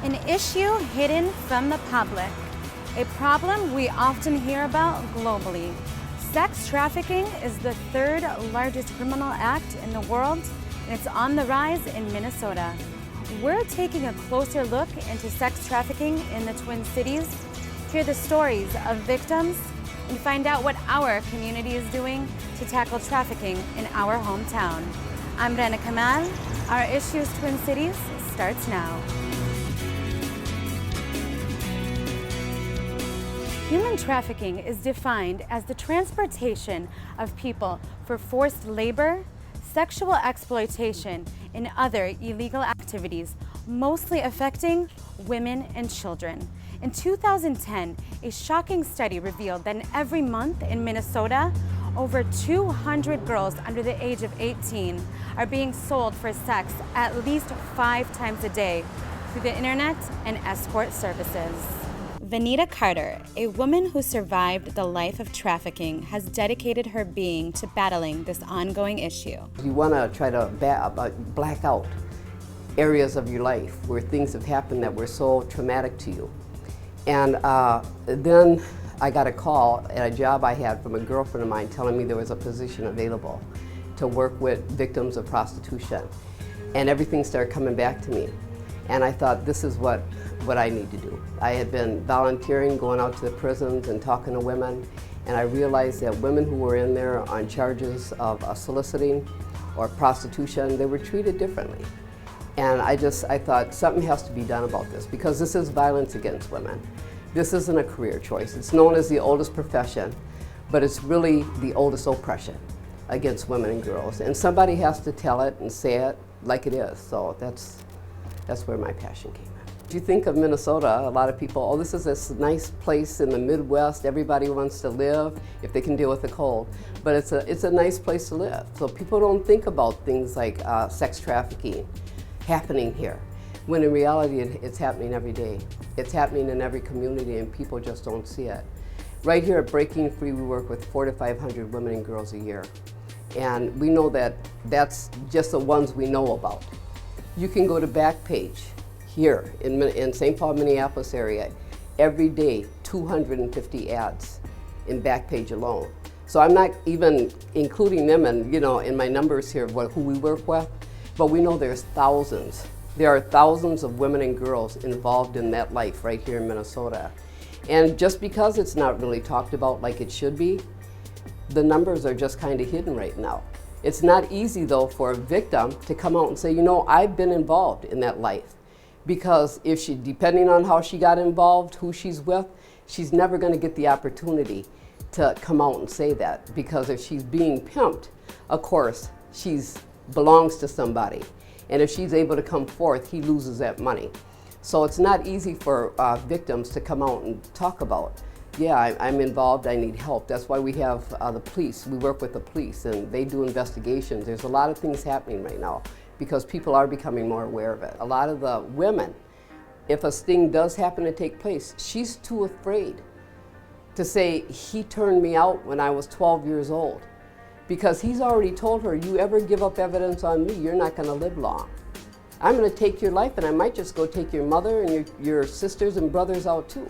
An issue hidden from the public, a problem we often hear about globally. Sex trafficking is the third largest criminal act in the world, and it's on the rise in Minnesota. We're taking a closer look into sex trafficking in the Twin Cities, hear the stories of victims, and find out what our community is doing to tackle trafficking in our hometown. I'm Rena Kamal. Our Issues Twin Cities starts now. Human trafficking is defined as the transportation of people for forced labor, sexual exploitation, and other illegal activities, mostly affecting women and children. In 2010, a shocking study revealed that every month in Minnesota, over 200 girls under the age of 18 are being sold for sex at least 5 times a day through the internet and escort services. Vanita Carter, a woman who survived the life of trafficking, has dedicated her being to battling this ongoing issue. You want to try to black out areas of your life where things have happened that were so traumatic to you. And then I got a call at a job I had from a girlfriend of mine telling me there was a position available to work with victims of prostitution. And everything started coming back to me. And I thought, this is what I need to do. I had been volunteering, going out to the prisons and talking to women, and I realized that women who were in there on charges of soliciting or prostitution, they were treated differently. And I thought something has to be done about this, because this is violence against women. This isn't a career choice. It's known as the oldest profession, but it's really the oldest oppression against women and girls. And somebody has to tell it and say it like it is. So that's where my passion came in. If you think of Minnesota, a lot of people, oh, this is this nice place in the Midwest, everybody wants to live if they can deal with the cold. But it's a nice place to live. So people don't think about things like sex trafficking happening here, when in reality it's happening every day. It's happening in every community and people just don't see it. Right here at Breaking Free, we work with 400 to 500 women and girls a year. And we know that that's just the ones we know about. You can go to Backpage here in St. Paul, Minneapolis area. Every day, 250 ads in Backpage alone. So I'm not even including them in my numbers here of who we work with, but we know there's thousands. There are thousands of women and girls involved in that life right here in Minnesota. And just because it's not really talked about like it should be, the numbers are just kind of hidden right now. It's not easy though for a victim to come out and say, I've been involved in that life. Because if depending on how she got involved, who she's with, she's never going to get the opportunity to come out and say that. Because if she's being pimped, of course, she's belongs to somebody. And if she's able to come forth, he loses that money. So it's not easy for victims to come out and talk about, yeah, I'm involved, I need help. That's why we have the police. We work with the police and they do investigations. There's a lot of things happening right now because people are becoming more aware of it. A lot of the women, if a sting does happen to take place, she's too afraid to say, he turned me out when I was 12 years old. Because he's already told her, you ever give up evidence on me, you're not going to live long. I'm going to take your life and I might just go take your mother and your sisters and brothers out too.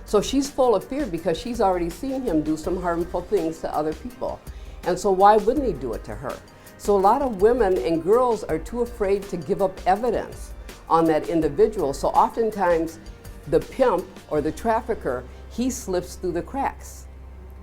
So she's full of fear because she's already seen him do some harmful things to other people. And so why wouldn't he do it to her? So a lot of women and girls are too afraid to give up evidence on that individual. So oftentimes the pimp or the trafficker, he slips through the cracks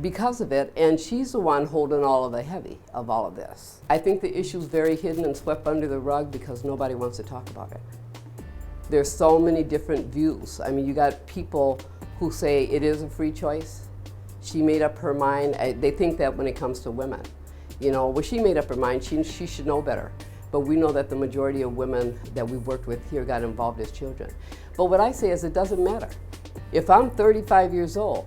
because of it, and she's the one holding all of the heavy of all of this. I think the issue's very hidden and swept under the rug because nobody wants to talk about it. There's so many different views. I mean, you got people who say it is a free choice. She made up her mind. They think that when it comes to women. Well, she made up her mind, she should know better. But we know that the majority of women that we've worked with here got involved as children. But what I say is it doesn't matter. If I'm 35 years old,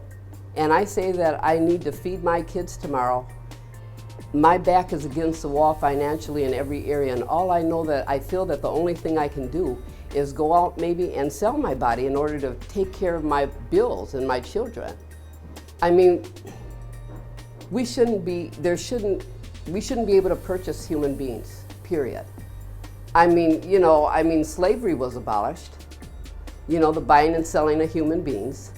and I say that I need to feed my kids tomorrow, my back is against the wall financially in every area, and I feel that the only thing I can do is go out maybe and sell my body in order to take care of my bills and my children. I mean, we shouldn't be able to purchase human beings, period. I mean, slavery was abolished. you know, the buying and selling of human beings.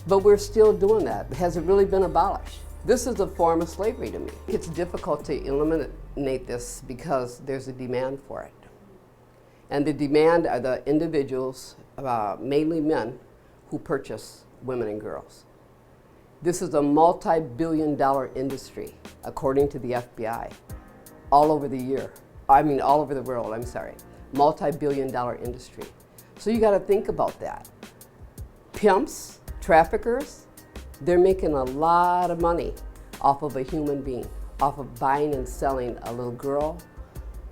But we're still doing that. Has it really been abolished? This is a form of slavery to me. It's difficult to eliminate this because there's a demand for it. And the demand are the individuals, mainly men, who purchase women and girls. This is a multi-billion-dollar industry, according to the FBI, all over the world, I'm sorry. Multi-billion-dollar industry. So you gotta think about that. Pimps, traffickers, they're making a lot of money off of a human being, off of buying and selling a little girl,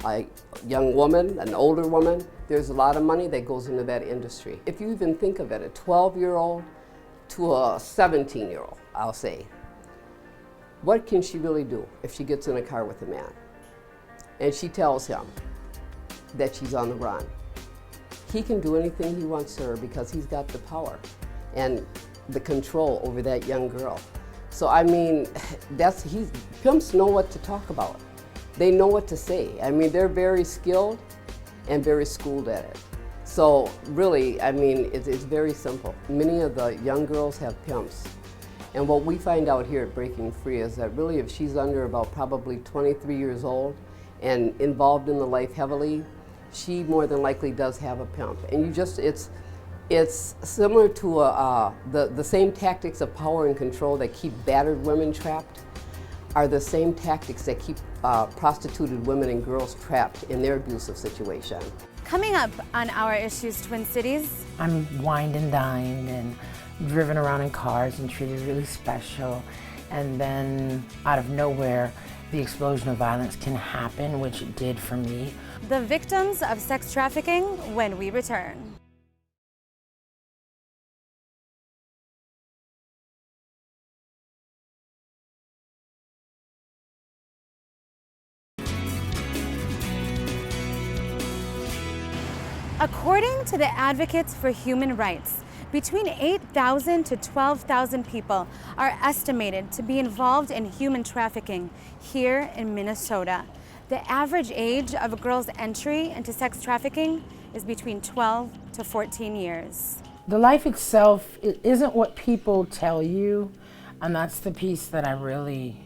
a young woman, an older woman. There's a lot of money that goes into that industry. If you even think of it, a 12-year-old to a 17-year-old, I'll say, what can she really do if she gets in a car with a man and she tells him that she's on the run? He can do anything he wants to her because he's got the power and the control over that young girl. So I mean, pimps know what to talk about. They know what to say. I mean, they're very skilled and very schooled at it. So really, I mean, it's very simple. Many of the young girls have pimps. And what we find out here at Breaking Free is that really if she's under about probably 23 years old and involved in the life heavily, she more than likely does have a pimp. And it's similar to the same tactics of power and control that keep battered women trapped are the same tactics that keep prostituted women and girls trapped in their abusive situation. Coming up on Our Issues Twin Cities. I'm wined and dined and driven around in cars and treated really special. And then out of nowhere, the explosion of violence can happen, which it did for me. The victims of sex trafficking when we return. According to the Advocates for Human Rights, between 8,000 to 12,000 people are estimated to be involved in human trafficking here in Minnesota. The average age of a girl's entry into sex trafficking is between 12 to 14 years. The life itself, it isn't what people tell you, and that's the piece that I really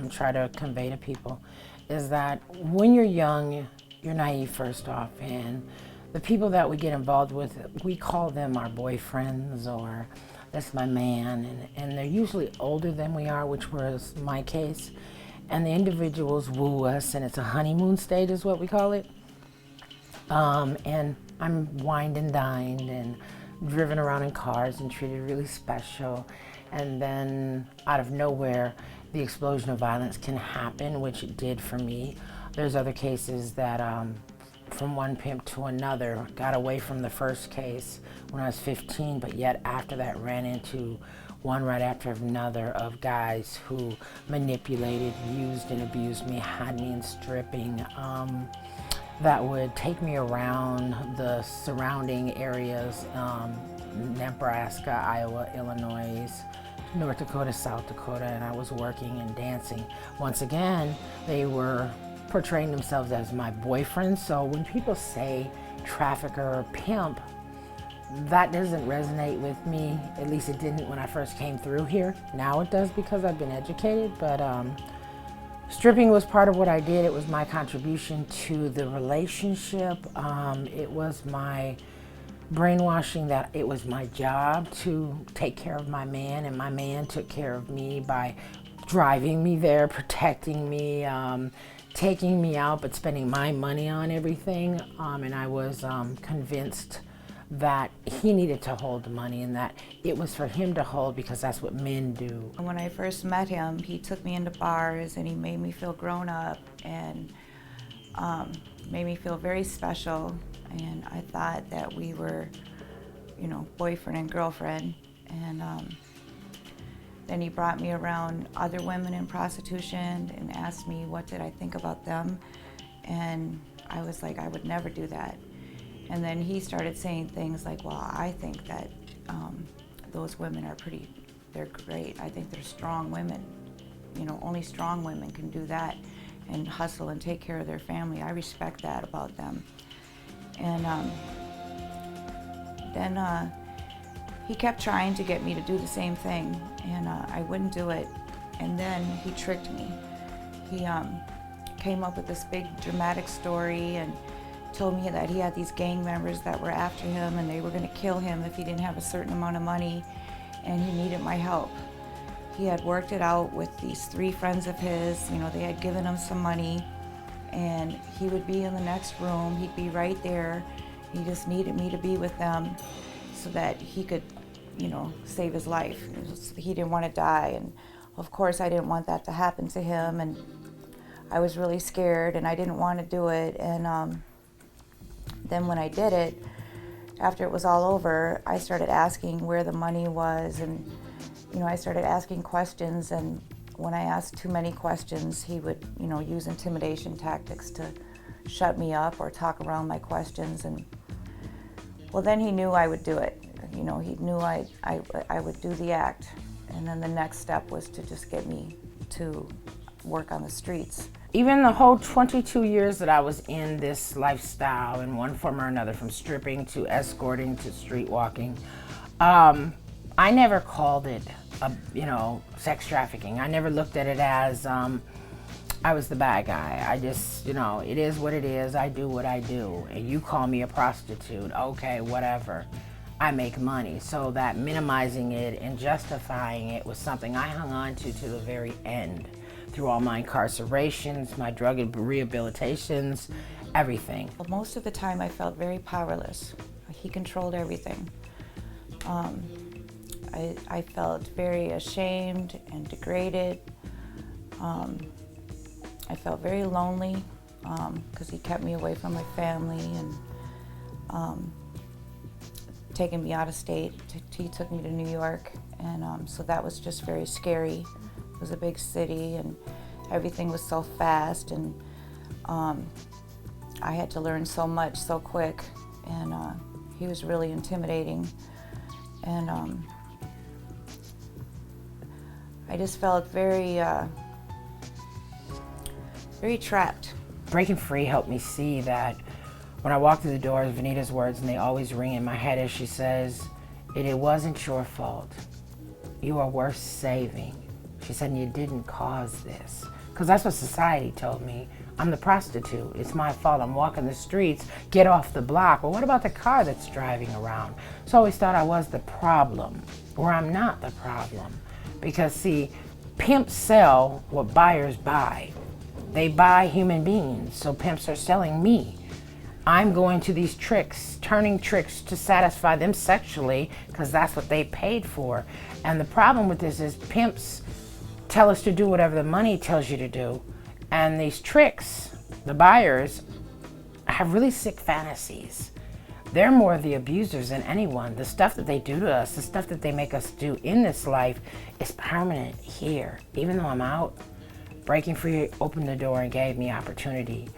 try to convey to people, is that when you're young, you're naive first off, and the people that we get involved with, we call them our boyfriends, or that's my man, and they're usually older than we are, which was my case. And the individuals woo us, and it's a honeymoon stage is what we call it. And I'm wined and dined and driven around in cars and treated really special. And then out of nowhere, the explosion of violence can happen, which it did for me. There's other cases that from one pimp to another, got away from the first case when I was 15, but yet after that ran into one right after another of guys who manipulated, used and abused me, had me in stripping, that would take me around the surrounding areas, Nebraska, Iowa, Illinois, North Dakota, South Dakota, and I was working and dancing. Once again, they were portraying themselves as my boyfriend. So when people say trafficker or pimp, that doesn't resonate with me. At least it didn't when I first came through here. Now it does because I've been educated, but stripping was part of what I did. It was my contribution to the relationship. It was my brainwashing that it was my job to take care of my man, and my man took care of me by driving me there, protecting me, taking me out, but spending my money on everything. And I was convinced that he needed to hold the money and that it was for him to hold because that's what men do. When I first met him, he took me into bars and he made me feel grown up and made me feel very special. And I thought that we were, you know, boyfriend and girlfriend. And then he brought me around other women in prostitution and asked me what did I think about them. And I was like, I would never do that. And then he started saying things like, well, I think that those women are they're great. I think they're strong women. You know, only strong women can do that and hustle and take care of their family. I respect that about them. And then he kept trying to get me to do the same thing, and I wouldn't do it. And then he tricked me. He came up with this big dramatic story and told me that he had these gang members that were after him and they were going to kill him if he didn't have a certain amount of money, and he needed my help. He had worked it out with these 3 friends of his. You know, they had given him some money, and he would be in the next room. He'd be right there. He just needed me to be with them so that he could, you know, save his life. He didn't want to die, and of course I didn't want that to happen to him, and I was really scared and I didn't want to do it. And then when I did it, after it was all over, I started asking where the money was, and you know, I started asking questions, and when I asked too many questions, he would, you know, use intimidation tactics to shut me up or talk around my questions. And well, then he knew I would do it. You know, he knew I would do the act. And then the next step was to just get me to work on the streets. Even the whole 22 years that I was in this lifestyle in one form or another, from stripping to escorting to street walking, I never called it, sex trafficking. I never looked at it as I was the bad guy. I just, it is what it is. I do what I do. And you call me a prostitute. Okay, whatever. I make money. So that minimizing it and justifying it was something I hung on to the very end. Through all my incarcerations, my drug rehabilitations, everything. Most of the time I felt very powerless. He controlled everything. I felt very ashamed and degraded. I felt very lonely because he kept me away from my family and taking me out of state. He took me to New York, and so that was just very scary. It was a big city and everything was so fast, and I had to learn so much so quick, and he was really intimidating, and I just felt very trapped. Breaking free helped me see that when I walk through the doors, Vanita's words, and they always ring in my head as she says, it wasn't your fault. You are worth saving. She said, and you didn't cause this. Because that's what society told me. I'm the prostitute. It's my fault. I'm walking the streets. Get off the block. Well, what about the car that's driving around? So I always thought I was the problem, where I'm not the problem. Because see, pimps sell what buyers buy. They buy human beings, so pimps are selling me. I'm going to these tricks, turning tricks to satisfy them sexually, because that's what they paid for. And the problem with this is pimps tell us to do whatever the money tells you to do. And these tricks, the buyers, have really sick fantasies. They're more the abusers than anyone. The stuff that they do to us, the stuff that they make us do in this life is permanent here. Even though I'm out, breaking free opened the door and gave me opportunity.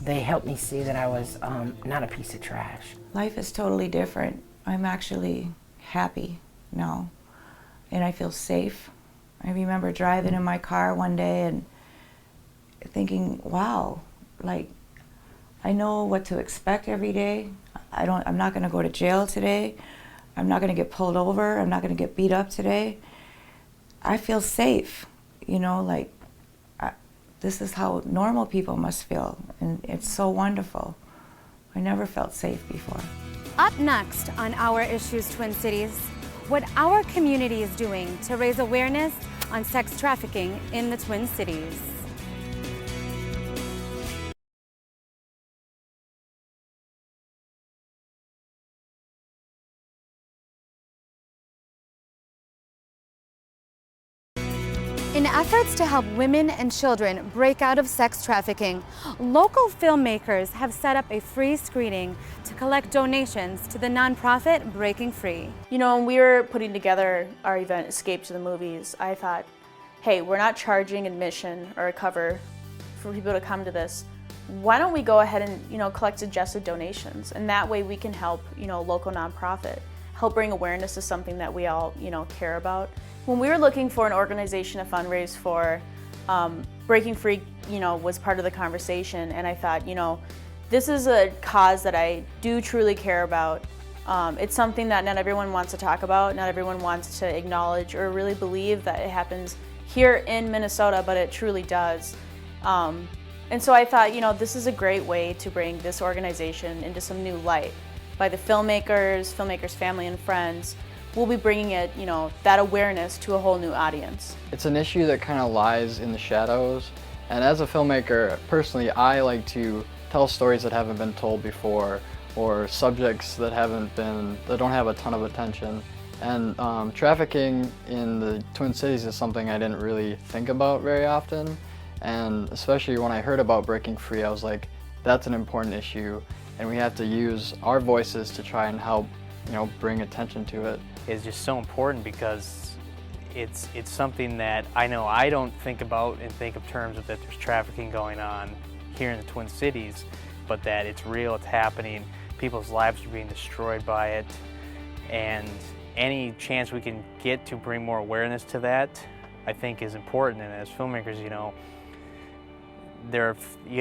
They helped me see that I was not a piece of trash. Life is totally different. I'm actually happy now, and I feel safe. I remember driving in my car one day and thinking, wow, like, I know what to expect every day. I'm not gonna go to jail today. I'm not gonna get pulled over. I'm not gonna get beat up today. I feel safe, like, this is how normal people must feel, and it's so wonderful. I never felt safe before. Up next on Our Issues Twin Cities, what our community is doing to raise awareness on sex trafficking in the Twin Cities. In efforts to help women and children break out of sex trafficking, local filmmakers have set up a free screening to collect donations to the nonprofit Breaking Free. When we were putting together our event, Escape to the Movies, I thought, hey, we're not charging admission or a cover for people to come to this. Why don't we go ahead and collect suggested donations, and that way we can help local nonprofit, help bring awareness to something that we all care about. When we were looking for an organization to fundraise for, Breaking Free, was part of the conversation, and I thought, this is a cause that I do truly care about, It's something that not everyone wants to talk about, not everyone wants to acknowledge or really believe that it happens here in Minnesota, but it truly does. And so I thought, this is a great way to bring this organization into some new light. By the filmmakers, family and friends, we'll be bringing it, that awareness to a whole new audience. It's an issue that kind of lies in the shadows, and as a filmmaker, personally, I like to tell stories that haven't been told before, or subjects that don't have a ton of attention. And trafficking in the Twin Cities is something I didn't really think about very often, and especially when I heard about Breaking Free, I was like, that's an important issue, and we have to use our voices to try and help, bring attention to it. Is just so important because it's something that I know I don't think about and think of terms of that there's trafficking going on here in the Twin Cities, but that it's real, it's happening, people's lives are being destroyed by it, and any chance we can get to bring more awareness to that, I think is important. And as filmmakers, you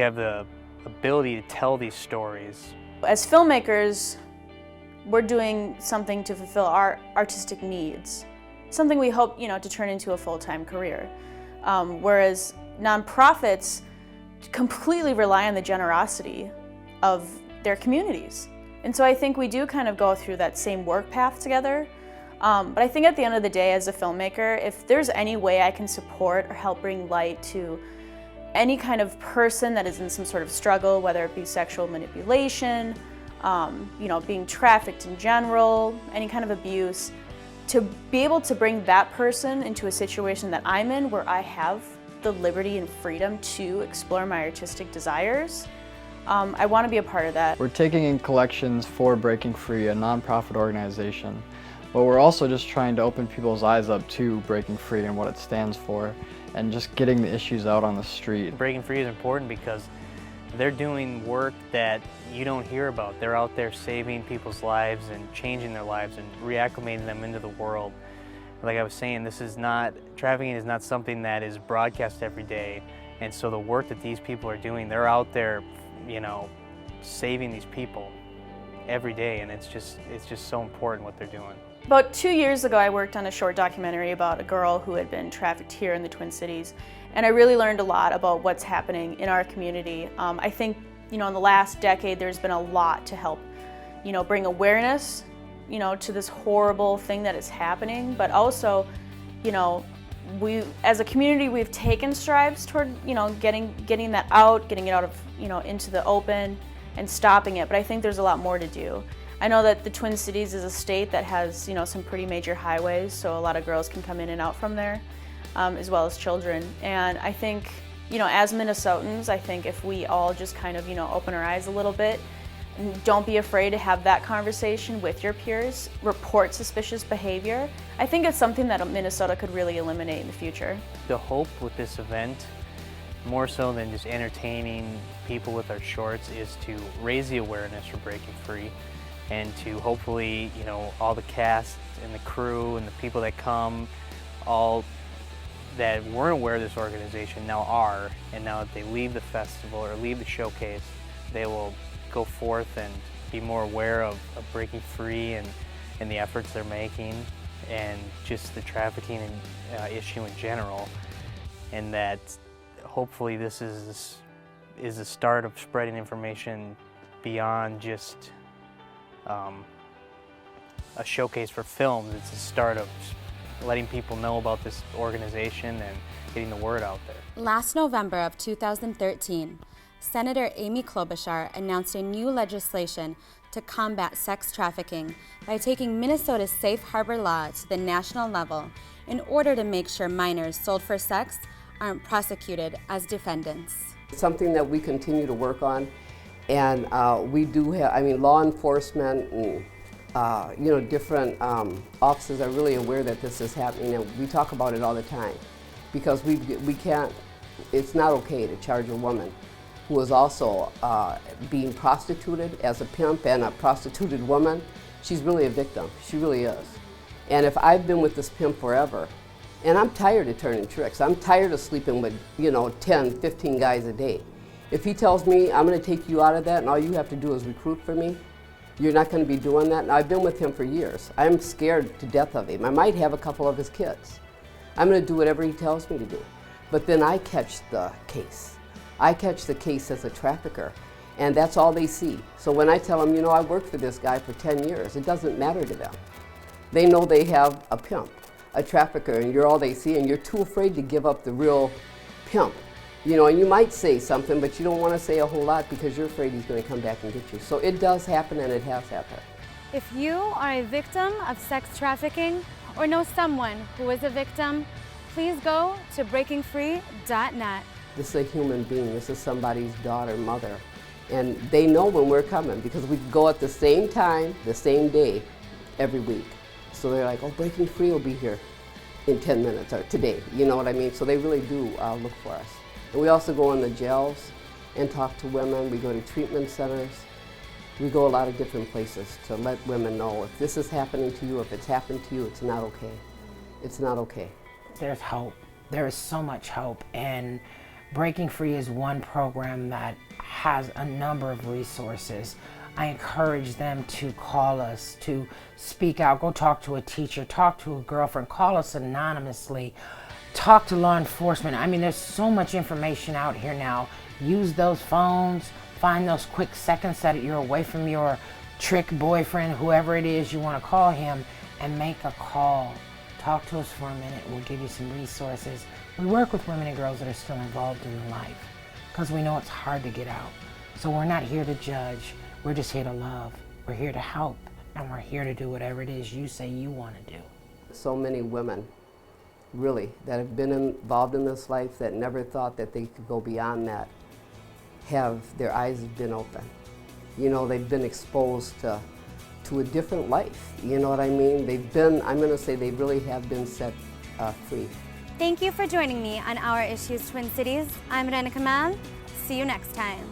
have the ability to tell these stories. As filmmakers, we're doing something to fulfill our artistic needs, something we hope, to turn into a full-time career. Whereas nonprofits completely rely on the generosity of their communities. And so I think we do kind of go through that same work path together. But I think at the end of the day, as a filmmaker, if there's any way I can support or help bring light to any kind of person that is in some sort of struggle, whether it be sexual manipulation, being trafficked in general, any kind of abuse, to be able to bring that person into a situation that I'm in where I have the liberty and freedom to explore my artistic desires, I want to be a part of that. We're taking in collections for Breaking Free, a nonprofit organization, but we're also just trying to open people's eyes up to Breaking Free and what it stands for, and just getting the issues out on the street. Breaking Free is important because they're doing work that you don't hear about. They're out there saving people's lives and changing their lives and reacclimating them into the world. Like I was saying, trafficking is not something that is broadcast every day, and so the work that these people are doing, they're out there, saving these people every day, and it's just so important what they're doing. About 2 years ago, I worked on a short documentary about a girl who had been trafficked here in the Twin Cities, and I really learned a lot about what's happening in our community. I think, in the last decade, there's been a lot to help, bring awareness, to this horrible thing that is happening, but also, we, as a community, we've taken strides toward, getting that out, getting it out of, into the open and stopping it, but I think there's a lot more to do. I know that the Twin Cities is a state that has, some pretty major highways, so a lot of girls can come in and out from there, as well as children. And I think, as Minnesotans, I think if we all just kind of, open our eyes a little bit, and don't be afraid to have that conversation with your peers, report suspicious behavior, I think it's something that Minnesota could really eliminate in the future. The hope with this event, more so than just entertaining people with our shorts, is to raise the awareness for Breaking Free, and to hopefully, all the cast and the crew and the people that come, all that weren't aware of this organization now are, and now that they leave the festival or leave the showcase, they will go forth and be more aware of Breaking Free and the efforts they're making, and just the trafficking issue in general, and that hopefully this is the start of spreading information beyond just a showcase for films. It's the start of letting people know about this organization and getting the word out there. Last November of 2013, Senator Amy Klobuchar announced a new legislation to combat sex trafficking by taking Minnesota's safe harbor law to the national level in order to make sure minors sold for sex aren't prosecuted as defendants. It's something that we continue to work on, and we do have, law enforcement and different officers are really aware that this is happening, and we talk about it all the time, because we can't, it's not okay to charge a woman who is also being prostituted as a pimp and a prostituted woman. She's really a victim, she really is. And if I've been with this pimp forever, and I'm tired of turning tricks, I'm tired of sleeping with 10, 15 guys a day. If he tells me I'm gonna take you out of that and all you have to do is recruit for me, You're not going to be doing that? Now, I've been with him for years. I'm scared to death of him. I might have a couple of his kids. I'm going to do whatever he tells me to do. But then I catch the case. I catch the case as a trafficker, and that's all they see. So when I tell them, you know, I worked for this guy for 10 years, it doesn't matter to them. They know they have a pimp, a trafficker, and you're all they see, and you're too afraid to give up the real pimp. You know, and you might say something, but you don't want to say a whole lot because you're afraid he's going to come back and get you. So it does happen, and it has happened. If you are a victim of sex trafficking or know someone who is a victim, please go to breakingfree.net. This is a human being. This is somebody's daughter, mother. And they know when we're coming because we go at the same time, the same day, every week. So they're like, oh, Breaking Free will be here in 10 minutes or today. You know what I mean? So they really do look for us. And we also go in the jails and talk to women. We go to treatment centers. We go a lot of different places to let women know if this is happening to you, if it's happened to you, it's not okay. It's not okay. There's hope. There is so much hope. And Breaking Free is one program that has a number of resources. I encourage them to call us, to speak out, go talk to a teacher, talk to a girlfriend, call us anonymously, talk to law enforcement. I mean, there's so much information out here now. Use those phones, find those quick seconds that you're away from your trick boyfriend, whoever it is you want to call him, and make a call. Talk to us for a minute. We'll give you some resources. We work with women and girls that are still involved in life because we know it's hard to get out. So we're not here to judge. We're just here to love. We're here to help, and we're here to do whatever it is you say you want to do. So many women, really, that have been involved in this life that never thought that they could go beyond that, their eyes have been open. You know, they've been exposed to a different life. You know what I mean? I'm going to say they really have been set free. Thank you for joining me on Our Issues Twin Cities. I'm Rena Kamal. See you next time.